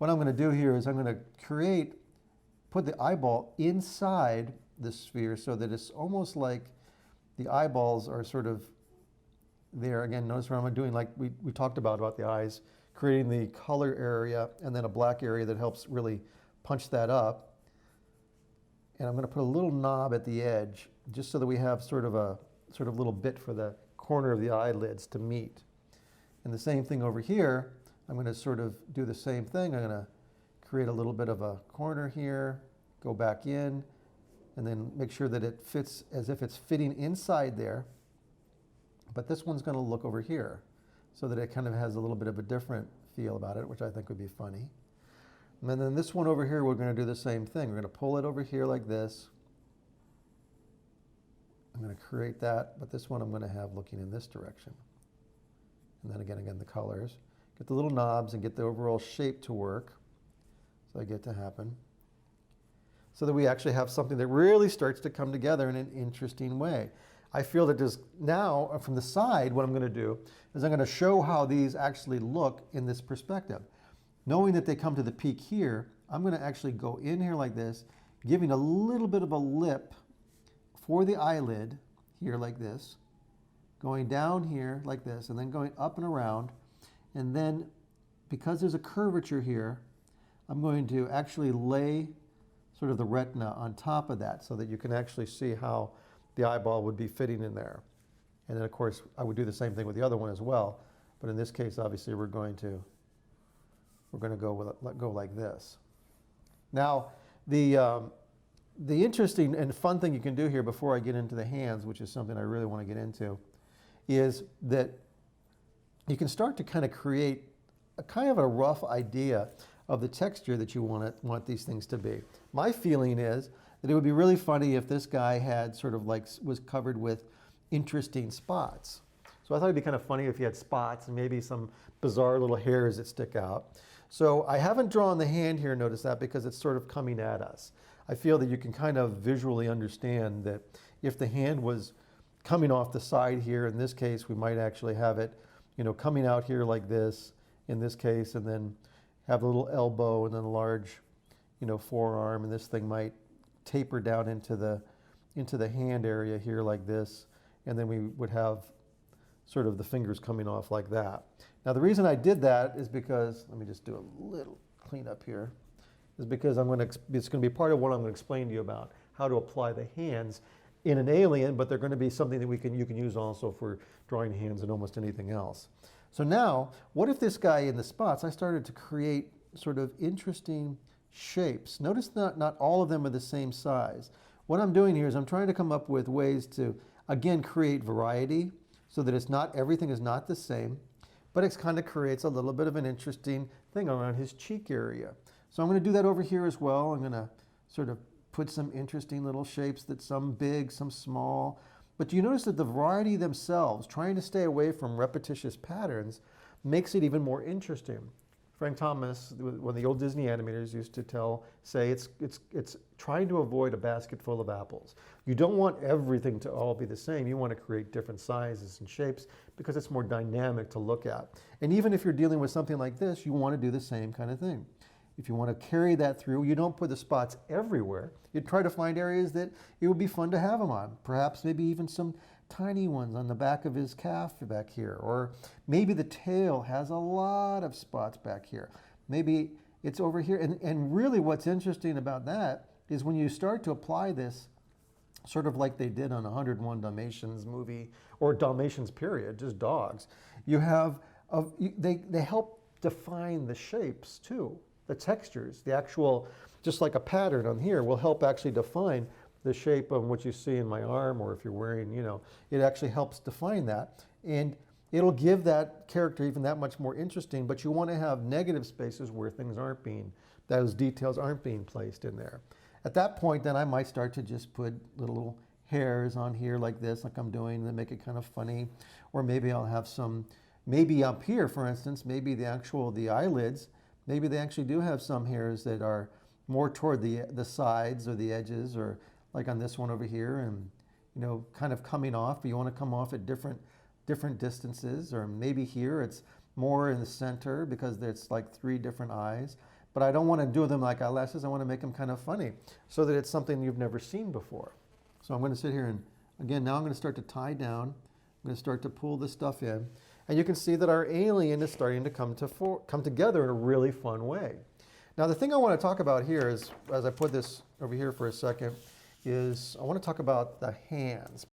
what I'm going to do here is I'm going to put the eyeball inside the sphere so that it's almost like the eyeballs are sort of there. Again, notice what I'm doing, like we talked about the eyes, creating the color area and then a black area that helps really punch that up. And I'm going to put a little knob at the edge just so that we have sort of little bit for the corner of the eyelids to meet. And the same thing over here, I'm going to sort of do the same thing. I'm going to create a little bit of a corner here, go back in, and then make sure that it fits as if it's fitting inside there. But this one's going to look over here so that it kind of has a little bit of a different feel about it, which I think would be funny. And then this one over here, we're going to do the same thing. We're going to pull it over here like this. I'm going to create that, but this one I'm going to have looking in this direction. And then again, the colors. Get the little knobs and get the overall shape to work. So I get to happen. So that we actually have something that really starts to come together in an interesting way. I feel that there's now, from the side, what I'm going to do is I'm going to show how these actually look in this perspective. Knowing that they come to the peak here, I'm going to actually go in here like this, giving a little bit of a lip for the eyelid here like this, going down here like this, and then going up and around. And then, because there's a curvature here, I'm going to actually lay sort of the retina on top of that so that you can actually see how the eyeball would be fitting in there. And then, of course, I would do the same thing with the other one as well. But in this case, obviously, we're going to go like this. Now, the interesting and fun thing you can do here before I get into the hands, which is something I really want to get into, is that you can start to kind of create a kind of a rough idea of the texture that you want these things to be. My feeling is that it would be really funny if this guy had sort of like was covered with interesting spots. So I thought it'd be kind of funny if he had spots and maybe some bizarre little hairs that stick out. So I haven't drawn the hand here, notice that, because it's sort of coming at us. I feel that you can kind of visually understand that if the hand was coming off the side here, in this case, we might actually have it, coming out here like this, in this case, and then have a little elbow and then a large, forearm, and this thing might taper down into the hand area here like this, and then we would have sort of the fingers coming off like that. Now the reason I did that is because, let me just do a little cleanup here, is because it's going to be part of what I'm going to explain to you about how to apply the hands in an alien, but they're going to be something that you can use also for drawing hands and almost anything else. So now, what if this guy in the spots, I started to create sort of interesting shapes. Notice not all of them are the same size. What I'm doing here is I'm trying to come up with ways to, again, create variety so that everything is not the same, but it kind of creates a little bit of an interesting thing around his cheek area. So I'm going to do that over here as well. I'm going to sort of put some interesting little shapes, that some big, some small. But you notice that the variety themselves, trying to stay away from repetitious patterns, makes it even more interesting. Frank Thomas, one of the old Disney animators, used to say it's trying to avoid a basket full of apples. You don't want everything to all be the same. You want to create different sizes and shapes because it's more dynamic to look at. And even if you're dealing with something like this, you want to do the same kind of thing. If you want to carry that through, you don't put the spots everywhere. You try to find areas that it would be fun to have them on. Perhaps maybe even some tiny ones on the back of his calf back here. Or maybe the tail has a lot of spots back here. Maybe it's over here. And really what's interesting about that is when you start to apply this, sort of like they did on 101 Dalmatians movie, or Dalmatians period, just dogs, you have, they help define the shapes too. The textures, the actual, just like a pattern on here, will help actually define the shape of what you see in my arm, or if you're wearing, it actually helps define that. And it'll give that character even that much more interesting, but you want to have negative spaces where those details aren't being placed in there. At that point, then I might start to just put little hairs on here like this, like I'm doing, and make it kind of funny. Or maybe I'll have maybe up here, for instance, maybe the eyelids, maybe they actually do have some hairs that are more toward the sides or the edges, or like on this one over here, and kind of coming off, but you want to come off at different distances. Or maybe here it's more in the center because it's like 3 different eyes. but I don't want to do them like eyelashes. I want to make them kind of funny so that it's something you've never seen before. So I'm going to sit here and, again, now I'm going to start to tie down. I'm going to start to pull this stuff in. And you can see that our alien is starting to come together in a really fun way. Now, the thing I want to talk about here is, as I put this over here for a second, is I want to talk about the hands.